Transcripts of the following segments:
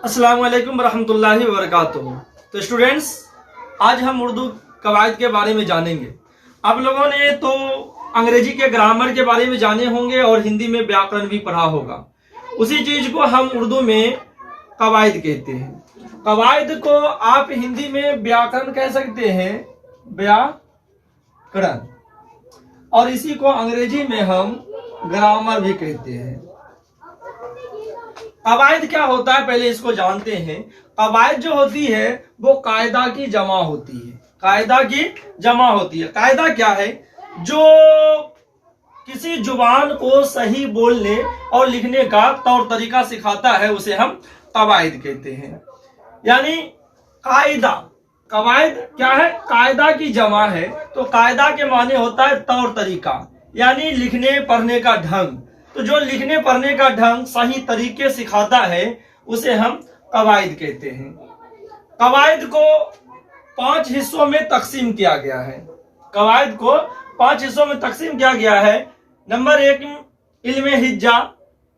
अस्सलाम वालेकुम रहमतुल्लाहि व बरकातुहू। तो स्टूडेंट्स, आज हम उर्दू कवायद के बारे में जानेंगे। आप लोगों ने तो अंग्रेजी के ग्रामर के बारे में जाने होंगे और हिंदी में व्याकरण भी पढ़ा होगा। उसी चीज को हम उर्दू में कवायद कहते हैं। कवायद को आप हिंदी में व्याकरण कह सकते हैं, व्याकरण, और इसी को अंग्रेजी में हम ग्रामर भी कहते हैं। कवायद क्या होता है, पहले इसको जानते हैं। कवायद जो होती है वो कायदा की जमा होती है। कायदा की जमा होती है। कायदा क्या है? जो किसी जुबान को सही बोलने और लिखने का तौर तरीका सिखाता है उसे हम कवायद कहते हैं। यानी कायदा, कवायद क्या है? कायदा की जमा है। तो कायदा के माने होता है तौर तरीका, यानी लिखने पढ़ने का ढंग। तो जो लिखने पढ़ने का ढंग सही तरीके सिखाता है उसे हम कवायद कहते हैं। कवायद को 5 हिस्सों में तकसीम किया गया है। कवायद को 5 हिस्सों में तकसीम किया गया है। नंबर 1 इल्मे हिज्जा,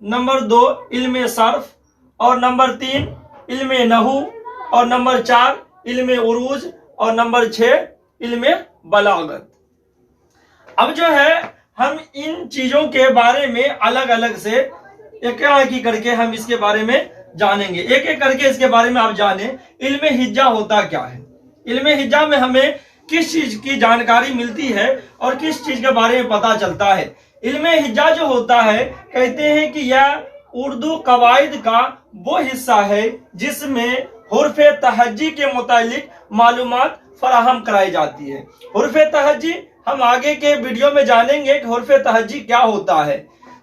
नंबर 2 इल्मे सर्फ, और नंबर 3 इल्मे नहू, और नंबर 4 इल्मे उरूज, और नंबर 6 इल्मे बलागत। अब जो है हम इन चीजों के बारे में अलग अलग से एक एक करके हम इसके बारे में जानेंगे। एक एक करके इसके बारे में आप जाने। इल्मे हिज्जा होता क्या है? इल्मे हिज्जा में हमें किस चीज की जानकारी मिलती है और किस चीज के बारे में पता चलता है? इल्मे हिज्जा जो होता है, कहते हैं कि यह उर्दू कवायद का वो हिस्सा है जिसमें हुर्फ़े तहज्जी के मुतालिक मालूमात फराहम कराई जाती है। हुर्फ़े तहज्जी हम आगे के वीडियो में जानेंगे कि हुर्फ़े तहज्जी क्या होता है।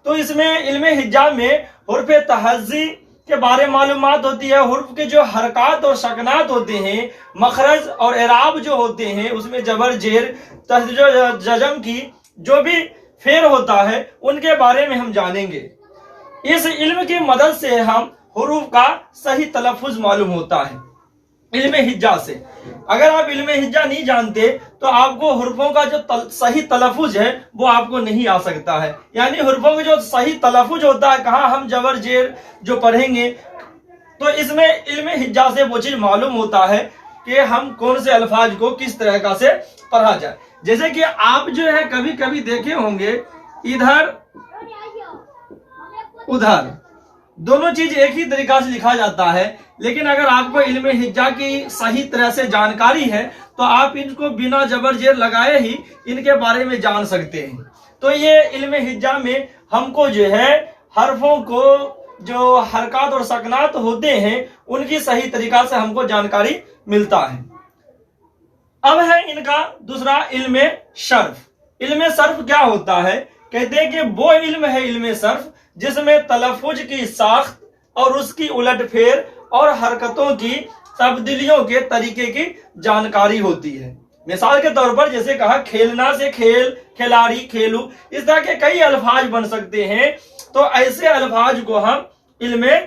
तो इसमें इल्मे हिज्जा में हुर्फ़े तहज्जी के बारे में मालूमात होती है। हुर्फ के जो हरकत और सकनात होते हैं, मखरज और एराब जो होते हैं, उसमें जबर जेर जजम की जो भी फेर होता है उनके बारे में हम जानेंगे। इस इल्म की मदद से हम हुरूफ का सही तलफ़ुज़ मालूम होता है इल्मे हिज्जा से। अगर आप इल्मे हिज्जा नहीं जानते तो आपको हुर्फों का जो सही तलफ़ुज़ है वो आपको नहीं आ सकता है। यानी हुर्फों का जो सही तलफ़ुज़ होता है, कहाँ हम जबर जेर जो पढ़ेंगे, तो इसमें इल्मे हिज्जा से वो चीज मालूम होता है कि हम कौन से अल्फाज को किस तरह से पढ़ा जाए। जैसे कि आप जो है कभी कभी देखे होंगे, इधर उधर दोनों चीज एक ही तरीका से लिखा जाता है, लेकिन अगर आपको इल्मे हिज्जा की सही तरह से जानकारी है तो आप इनको बिना जबर जेर लगाए ही इनके बारे में जान सकते हैं। तो ये इल्मे हिज्जा में हमको जो है हरफों को जो हरकत और सकनात होते हैं उनकी सही तरीका से हमको जानकारी मिलता है। अब है इनका दूसरा इल्मे सर्फ। इल्मे सर्फ क्या होता है? कहते हैं कि वो इल्म है इल्मे सर्फ जिसमें तलफ़ुज़ की साख्त और उसकी उलटफेर और हरकतों की तब्दीलियों के तरीके की जानकारी होती है। मिसाल के तौर पर जैसे कहा खेलना से खेल, खिलाड़ी, खेलू, इस तरह के कई अल्फाज बन सकते हैं। तो ऐसे अल्फाज को हम इल्मे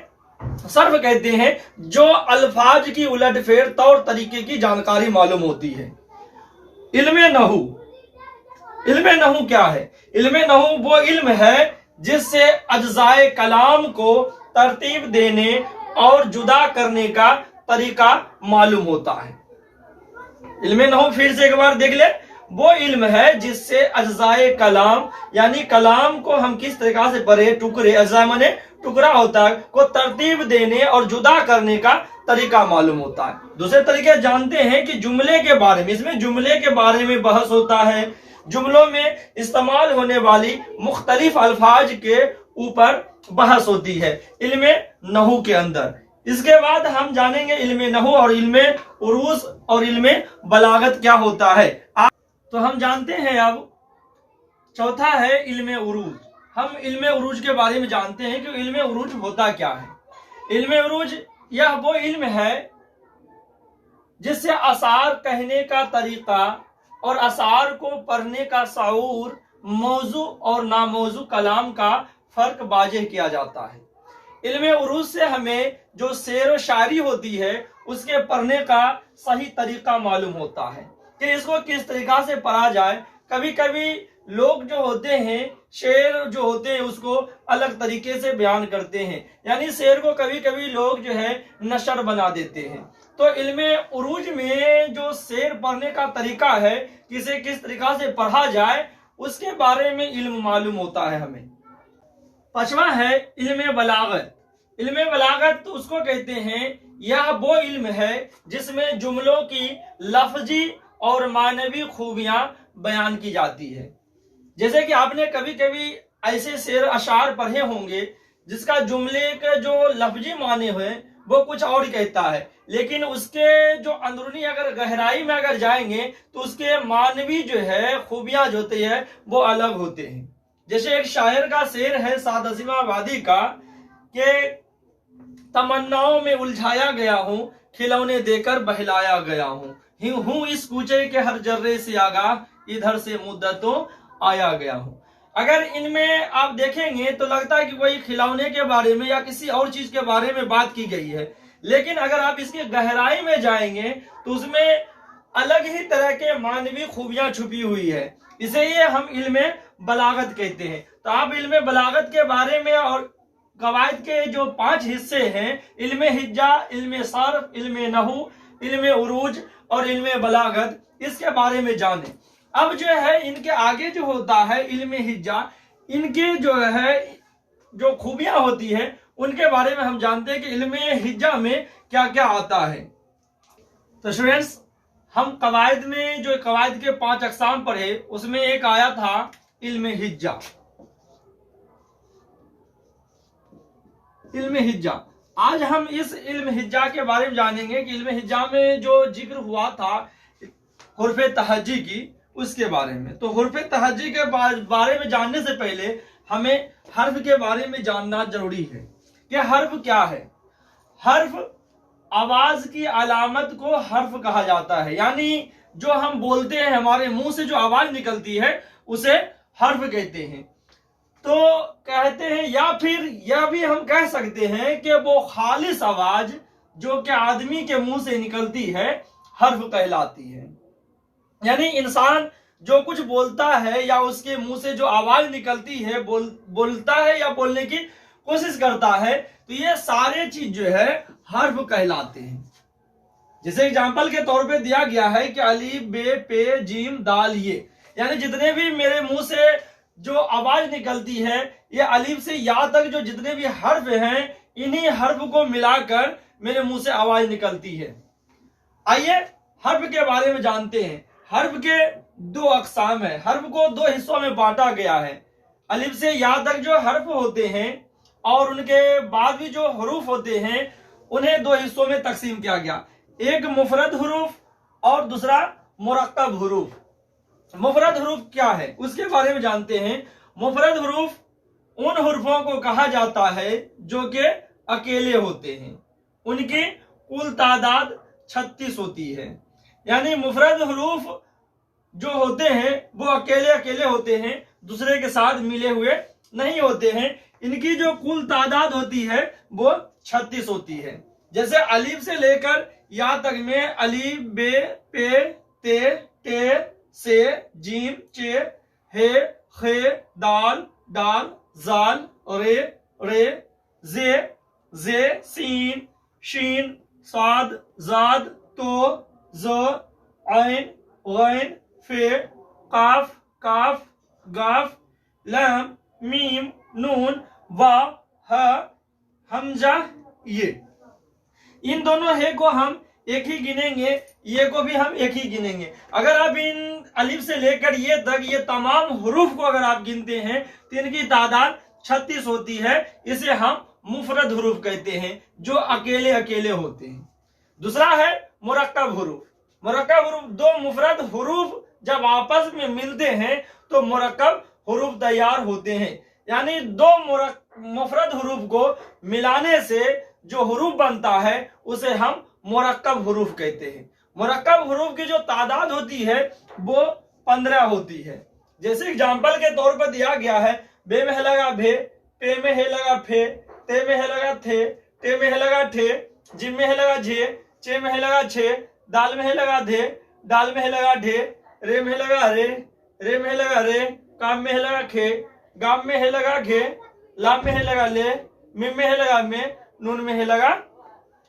सर्फ कहते हैं जो अल्फाज की उलटफेर तौर तरीके की जानकारी मालूम होती है। इल्मे नहू। इल्मे नहू क्या है? इल्मे नहू वो इल्म है जिससे अज्जाए कलाम को तरतीब देने और जुदा करने का तरीका मालूम होता है। इल्मे नहू फिर से एक बार देख ले। वो इल्म है जिससे अज्जाए कलाम, यानी कलाम को हम किस तरीका से पढ़े, टुकड़े, अज्जा माने टुकड़ा होता है, को तरतीब देने और जुदा करने का तरीका मालूम होता है। दूसरे तरीके जानते हैं कि जुमले के बारे में, इसमें जुमले के बारे में बहस होता है। जुमलों में इस्तेमाल होने वाली मुख्तलिफ अल्फाज के ऊपर बहस होती है इल्मे नहू के अंदर। इसके बाद हम जानेंगे इल्मे नहू और इल्मे उरूज और इल्मे बलागत क्या होता है। तो हम जानते हैं अब चौथा है इल्मे उरूज। हम इल्मे उरूज के बारे में जानते हैं कि इल्मे उरूज होता क्या है। इल्मे उरूज यह वो इल्म है जिससे असार कहने का तरीका और असार को पढ़ने का शऊर, मौजू और नामौजू कलाम का फर्क वाज़ेह किया जाता है। इल्मे उरूज से हमें जो शेर व शायरी होती है उसके पढ़ने का सही तरीका मालूम होता है कि इसको किस तरीका से पढ़ा जाए। कभी कभी लोग जो होते हैं, शेर जो होते हैं, उसको अलग तरीके से बयान करते हैं। यानी शेर को कभी कभी लोग जो है नशर बना देते हैं। तो इल्मे उरूज में जो शेर पढ़ने का तरीका है, किसे किस तरीका से पढ़ा जाए, उसके बारे में इल्म मालूम होता है हमें। पांचवा है इल्मे बलागत। इल्मे बलागत तो उसको कहते हैं, यह वो इल्म है जिसमें जुमलों की लफ्जी और मानवी खूबियां बयान की जाती है। जैसे कि आपने कभी कभी ऐसे शेर अशार पढ़े होंगे जिसका जुमले के जो लफ्जी माने हुए वो कुछ और कहता है, लेकिन उसके जो अंदरूनी अगर गहराई में अगर जाएंगे तो उसके मानवी जो है खूबियां जो होती है वो अलग होते हैं। जैसे एक शायर का शेर है साद असीम आबादी का कि तमन्नाओं में उलझाया गया हूं, खिलौने देकर बहलाया गया हूं इस कूचे के हर जर्रे से आगा, इधर से मुद्दतों आया गया हूं। अगर इनमें आप देखेंगे तो लगता है कि कोई खिलौने के बारे में या किसी और चीज के बारे में बात की गई है, लेकिन अगर आप इसकी गहराई में जाएंगे तो उसमें अलग ही तरह के मानवी खूबियां छुपी हुई है। इसे ये हम इल्मे बलागत कहते हैं। तो आप इल्मे बलागत के बारे में और कवायद के जो 5 हिस्से हैं, इल्मे हिज्जा, इल्मे सर्फ, इल्मे नहू, इल्मे उरूज और इल्मे बलागत, इसके बारे में जाने। अब जो है इनके आगे जो होता है इल्मे हिज्जा, इनके जो है जो खूबियां होती है उनके बारे में हम जानते हैं कि इल्मे हिज्जा में क्या क्या आता है। तो स्टूडेंट्स, हम कवायद में जो कवायद के 5 अकसाम पढ़े उसमें एक आया था इल्मे हिज्जा। इल्म हिज्जा, आज हम इस इल्म हिज्जा के बारे में जानेंगे कि इल्म हिज्जा में जो जिक्र हुआ था हुर्फ तहज्जी की, उसके बारे में। तो हुर्फ तहज्जी के बारे में जानने से पहले हमें हर्फ के बारे में जानना जरूरी है कि हर्फ क्या है। हर्फ आवाज की अलामत को हर्फ कहा जाता है, यानी जो हम बोलते हैं, हमारे मुंह से जो आवाज निकलती है उसे हर्फ कहते हैं। तो कहते हैं, या फिर यह भी हम कह सकते हैं कि वो खालिस आवाज जो कि आदमी के मुंह से निकलती है हर्फ कहलाती है। यानी इंसान जो कुछ बोलता है या उसके मुंह से जो आवाज निकलती है, बोलता है या बोलने की कोशिश करता है, तो ये सारे चीज जो है हर्फ कहलाते हैं। जैसे एग्जाम्पल के तौर पे दिया गया है कि अलीफ, बे, पे, जीम, दाल, ये, यानी जितने भी मेरे मुंह से जो आवाज निकलती है, ये अलीफ से या तक जो जितने भी हर्फ हैं, इन्हीं हर्फ को मिलाकर मेरे मुंह से आवाज निकलती है। आइए हर्फ के बारे में जानते हैं। हर्फ के 2 अकसाम है। हर्फ को 2 हिस्सों में बांटा गया है। अलीफ से या तक जो हर्फ होते हैं और उनके बाद भी जो हरूफ होते हैं उन्हें 2 हिस्सों में तकसीम किया गया, एक मुफरद हरूफ और दूसरा मुरक्कब हरूफ। मुफरद हरूफ क्या है उसके बारे में जानते हैं। मुफरद हरूफ उन हुर्फों को कहा जाता है जो कि अकेले होते हैं, उनकी कुल तादाद 36 होती है। यानी मुफरद हरूफ जो होते हैं वो अकेले अकेले होते हैं, दूसरे के साथ मिले हुए नहीं होते हैं। इनकी जो कुल तादाद होती है वो 36 होती है। जैसे अलीफ से लेकर या तक में अलीफ, बे, पे, ते, टे, से, जीम, चे, हे, खे, दाल, डाल, जाल, रे, रे, जे, सीन, शीन, साद, जाद, तो, ज, ऐन, गैन, फे, काफ, काफ, गाफ, लम, मीम, नून, वा, ह, हमजा, ये। इन दोनों हे को हम एक ही गिनेंगे, ये को भी हम एक ही गिनेंगे। अगर आप इन अलिफ से लेकर ये तक ये तमाम हुरूफ को अगर आप गिनते हैं तो इनकी तादाद 36 होती है। इसे हम मुफरद हुरूफ कहते हैं जो अकेले अकेले होते हैं। दूसरा है मुरक्कब हुरूफ। मुरक्कब हुरूफ, 2 मुफरद हुरूफ जब आपस में मिलते हैं तो मुरक्कब हुरूफ तैयार होते हैं। यानी 2 मुफरद हुरूफ को मिलाने से जो हुरूफ बनता है उसे हम मुरक्कब हुरूफ कहते हैं। मुरक्कब हुरूफ की जो तादाद होती है वो 15 होती है। जैसे एग्जाम्पल के तौर पर दिया गया है, बे में है लगा भे, पे में है लगा फे, ते में है लगा थे, टे में है लगा ठे, जिम में है लगा झे, चे में है लगा छे, दाल में है लगा धे, डाल में है लगा ढे, रे में है लगा रे, रे में है लगा रे, काम में है लगा खे, गाम में है लगा घे, लाम में है लगा ले, मिम में है लगा में, नून में है लगा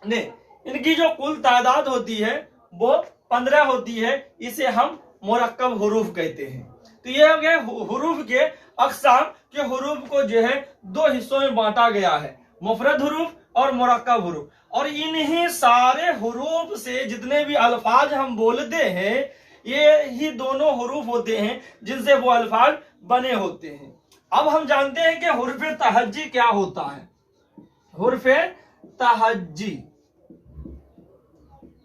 ने। इनकी जो कुल तादाद होती है वो 15 होती है। इसे हम मुरक्कब हुरूफ कहते हैं। तो ये हो गया हुरूफ के अक़साम के हुरूफ को जो है दो हिस्सों में बांटा गया है, मुफरद हुरूफ और मुरक्कब हुरूफ। और इन्हीं सारे हुरूफ से जितने भी अल्फाज हम बोलते हैं ये ही दोनों हुरूफ होते हैं जिनसे वो अल्फाज बने होते हैं। अब हम जानते हैं कि हुर्फ तहज्जी क्या होता है। हुर्फ तहज्जी,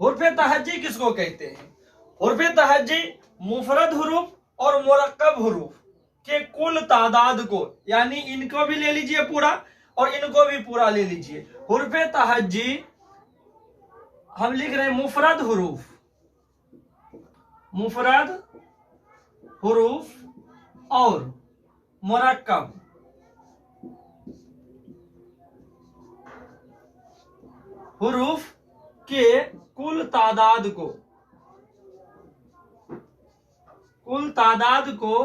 हुर्फ तहज्जी किसको कहते हैं? हुर्फ तहज्जी मुफरद हुरूफ और मुरक्कब हुरूफ के कुल तादाद को, यानी इनको भी ले लीजिए पूरा और इनको भी पूरा ले लीजिए। हुर्फ तहज्जी हम लिख रहे हैं मुफरद हुरूफ, मुफरद हुरूफ और मुरक्कब हुरूफ के कुल तादाद को, कुल तादाद को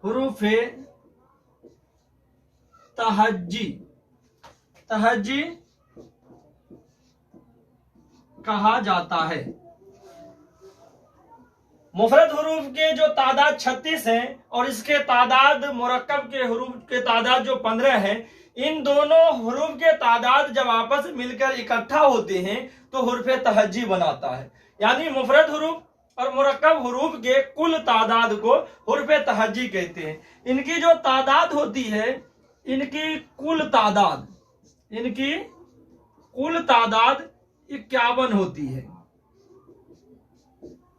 हुरूफ तहज्जी, तहज्जी कहा जाता है। मुफरद हुरूफ के जो तादाद 36 हैं और इसके तादाद मुरक्कब के हुरूफ के तादाद जो 15 हैं, इन दोनों हुरूफ के तादाद जब आपस में मिलकर इकट्ठा होते हैं तो हुर्फ तहज्जी बनाता है। यानी मुफरद हुरूफ और मुरक्कब हुरूफ के कुल तादाद को हुर्फ तहज्जी कहते हैं। इनकी जो तादाद होती है, इनकी कुल तादाद, इनकी कुल तादाद 51 होती है।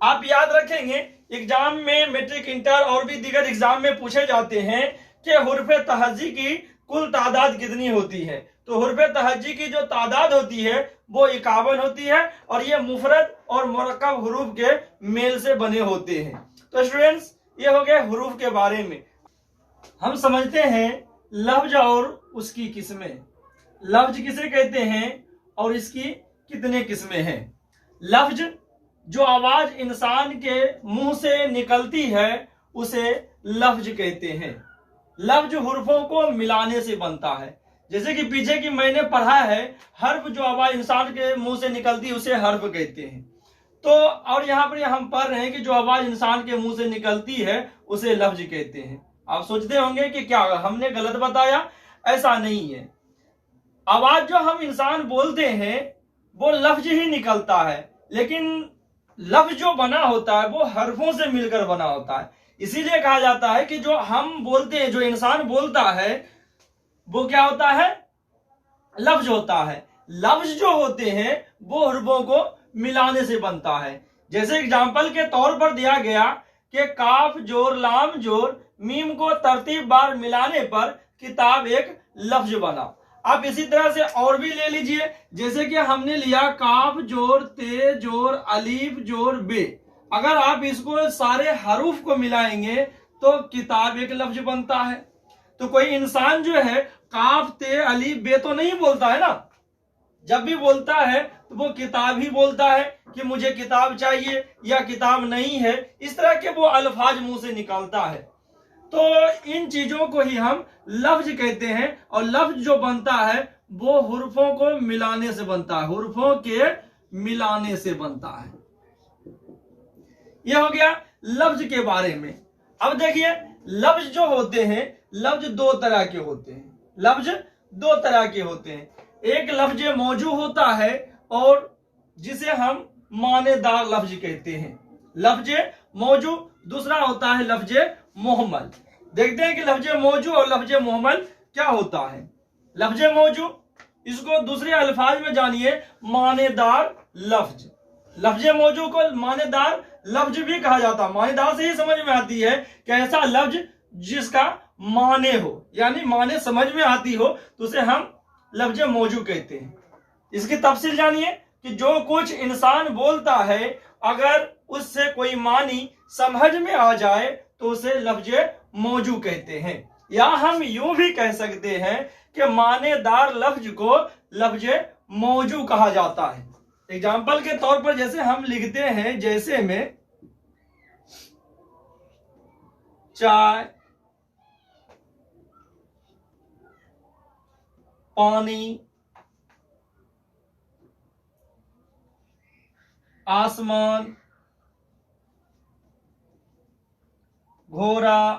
आप याद रखेंगे एग्जाम में, मैट्रिक, इंटर और भी दीगर एग्जाम में पूछे जाते हैं कि हुर्फ तहज्जी की कुल तादाद कितनी होती है। तो हुर्फ तहज्जी की जो तादाद होती है वो 51 होती है और ये मुफरद और मुरक्कब हुरूफ के मेल से बने होते हैं। तो स्टूडेंट्स, ये हो गए हुरूफ के बारे में। हम समझते हैं लफ्ज और उसकी किस्में। लफ्ज किसे कहते हैं और इसकी कितने किस्में हैं? लफ्ज जो आवाज इंसान के मुंह से निकलती है उसे लफ्ज कहते हैं। लफ्ज हुर्फों को मिलाने से बनता है। जैसे कि पीछे की मैंने पढ़ा है, हर्फ जो आवाज इंसान के मुंह से निकलती है उसे हर्फ कहते हैं। तो और यहाँ पर हम पढ़ रहे हैं कि जो आवाज इंसान के मुंह से निकलती है उसे लफ्ज कहते हैं। आप सोचते होंगे कि क्या हमने गलत बताया? ऐसा नहीं है। आवाज जो हम इंसान बोलते हैं वो लफ्ज ही निकलता है, लेकिन लफ्ज जो बना होता है वो हरफों से मिलकर बना होता है। इसीलिए कहा जाता है कि जो हम बोलते हैं, जो इंसान बोलता है, वो क्या होता है? लफ्ज होता है। लफ्ज जो होते हैं वो हरफों को मिलाने से बनता है। जैसे एग्जाम्पल के तौर पर दिया गया कि काफ जोर लाम जोर मीम को तरतीब बार मिलाने पर किताब एक लफ्ज बना। आप इसी तरह से और भी ले लीजिए, जैसे कि हमने लिया काफ जोर ते जोर अलीफ जोर बे। अगर आप इसको सारे हरूफ को मिलाएंगे तो किताब एक लफ्ज बनता है। तो कोई इंसान जो है काफ ते अलीफ बे तो नहीं बोलता है ना, जब भी बोलता है तो वो किताब ही बोलता है कि मुझे किताब चाहिए या किताब नहीं है। इस तरह के वो अल्फाज मुंह से निकलता है। तो इन चीजों को ही हम लफ्ज कहते हैं और लफ्ज जो बनता है वो हुर्फों को मिलाने से बनता है, हुर्फों के मिलाने से बनता है। यह हो गया लफ्ज के बारे में। अब देखिए, लफ्ज जो होते हैं, लफ्ज दो तरह के होते हैं। लफ्ज दो तरह के होते हैं। एक लफ्ज मौजू होता है और जिसे हम मानेदार लफ्ज कहते हैं, लफ्ज मौजू। दूसरा होता है लफ्ज मुहम्मल। देखते हैं कि लफ्ज मौजू और लफ्ज मुहम्मल क्या होता है। लफ्ज मौजू, इसको दूसरे अल्फाज में जानिए मानेदार लफ्ज। लफ्ज मौजू को मानेदार लफ्ज भी कहा जाता है। मानेदार से ही समझ में आती है कि ऐसा लफ्ज जिसका माने हो, यानी माने समझ में आती हो, तो उसे हम लफ्ज मौजू कहते हैं। इसकी तफसील जानिए कि जो कुछ इंसान बोलता है अगर उससे कोई मानी समझ में आ जाए तो उसे लफ्ज मौजू कहते हैं। या हम यूं भी कह सकते हैं कि मानेदार लफ्ज को लफ्ज मौजू कहा जाता है। एग्जाम्पल के तौर पर जैसे हम लिखते हैं, जैसे में चाय, पानी, आसमान, घोड़ा,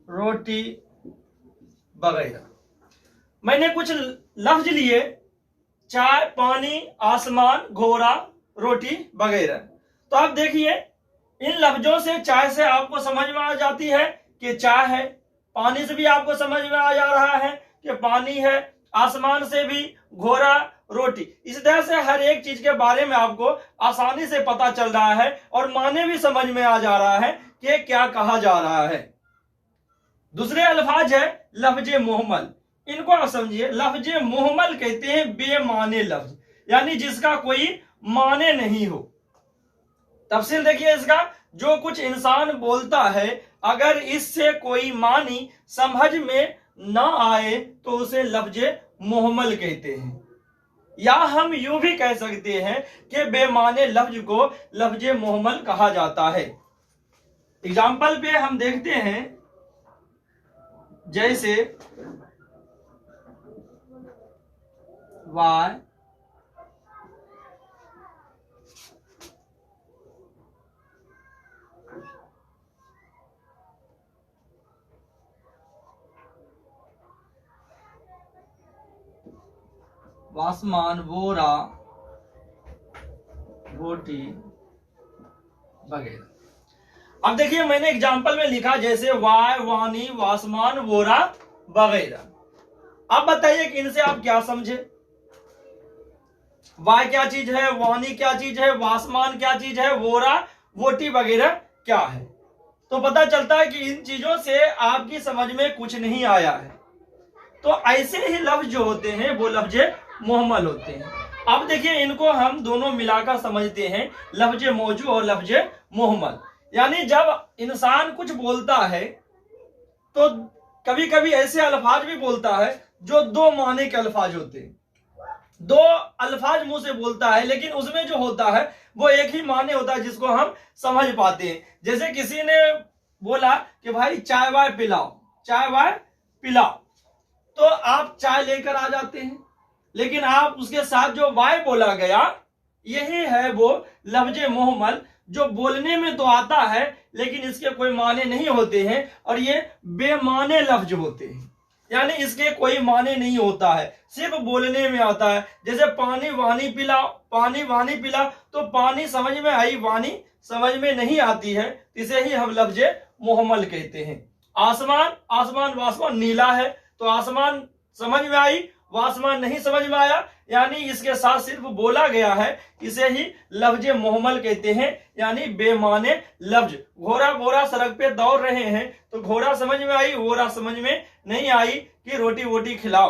रोटी वगैरह। मैंने कुछ लफ्ज लिए, चाय, पानी, आसमान, घोड़ा, रोटी वगैरह। तो आप देखिए, इन लफ्जों से चाय से आपको समझ में आ जाती है कि चाय है, पानी से भी आपको समझ में आ जा रहा है कि पानी है, आसमान से भी घोड़ा, रोटी। इस तरह से हर एक चीज के बारे में आपको आसानी से पता चल रहा है और माने भी समझ में आ जा रहा है कि क्या कहा जा रहा है। दूसरे अल्फाज है लफ्ज मुहम्मल। इनको आप समझिए, लफ्ज मुहम्मल कहते हैं बेमाने लफ्ज, यानी जिसका कोई माने नहीं हो। तफसील देखिए इसका, जो कुछ इंसान बोलता है अगर इससे कोई मानी समझ में ना आए तो उसे लफ्ज मुहम्मल कहते हैं। या हम यूं भी कह सकते हैं कि बेमाने लफ्ज को लफ्ज मुहम्मल कहा जाता है। एग्जाम्पल पे हम देखते हैं, जैसे वाई, आसमान, बोरा, रोटी वगैरह। अब देखिए मैंने एग्जाम्पल में लिखा जैसे वाय, वानी, वासमान, बोरा वगैरह। अब बताइए कि इनसे आप क्या समझे। वाय क्या चीज है, वानी क्या चीज है, वासमान क्या चीज है, बोरा, वोटी वगैरह क्या है। तो पता चलता है कि इन चीजों से आपकी समझ में कुछ नहीं आया है। तो ऐसे ही लफ्ज जो होते हैं वो लफ्ज मुहम्मल होते हैं। अब देखिए इनको हम दोनों मिलाकर समझते हैं, लफ्ज मौजू और लफ्ज मुहम्मल। यानी जब इंसान कुछ बोलता है तो कभी कभी ऐसे अल्फाज भी बोलता है जो दो माने के अल्फाज होते हैं। दो अल्फाज मुंह से बोलता है लेकिन उसमें जो होता है वो एक ही माने होता है जिसको हम समझ पाते हैं। जैसे किसी ने बोला कि भाई चाय वाय पिलाओ, चाय वाय पिलाओ, तो आप चाय लेकर आ जाते हैं, लेकिन आप उसके साथ जो वाय बोला गया यही है वो लफ्ज मुहम्मल, जो बोलने में तो आता है लेकिन इसके कोई माने नहीं होते हैं और ये बेमाने लफ्ज होते हैं। यानी इसके कोई माने नहीं होता है, सिर्फ बोलने में आता है। जैसे पानी वानी पिला, पानी वानी पिला, तो पानी समझ में आई, वानी समझ में नहीं आती है, इसे ही हम लफ्ज मुहम्मल कहते हैं। आसमान, आसमान वासमान नीला है, तो आसमान समझ में आई, वासमान नहीं समझ में आया, यानी इसके साथ सिर्फ बोला गया है, इसे ही लफ्ज मुहम्मल कहते हैं, यानी बेमाने लफ्ज। घोड़ा बोरा सड़क पे दौड़ रहे हैं, तो घोड़ा समझ में आई, बोरा समझ में नहीं आई कि रोटी वोटी खिलाओ,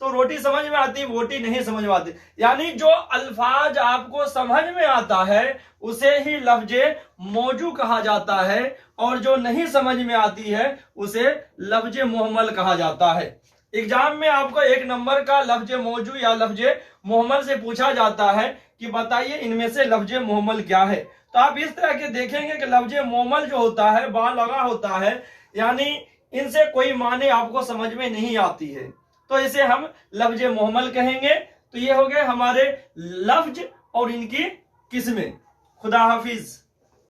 तो रोटी समझ में आती, वोटी नहीं समझ में आती। यानी जो अल्फाज आपको समझ में आता है उसे ही लफ्ज मौजू कहा जाता है और जो नहीं समझ में आती है उसे लफ्ज मुहम्मल कहा जाता है। एग्जाम में आपको एक नंबर का लफ्ज मौजू या लफ्ज मुहम्मल से पूछा जाता है कि बताइए इनमें से लफ्ज मुहम्मल क्या है। तो आप इस तरह के देखेंगे कि लफ्ज मुहम्मल जो होता है बा लगा होता है, यानी इनसे कोई माने आपको समझ में नहीं आती है, तो इसे हम लफ्ज मुहम्मल कहेंगे। तो ये हो गए हमारे लफ्ज और इनकी किस्में। खुदा हाफिज।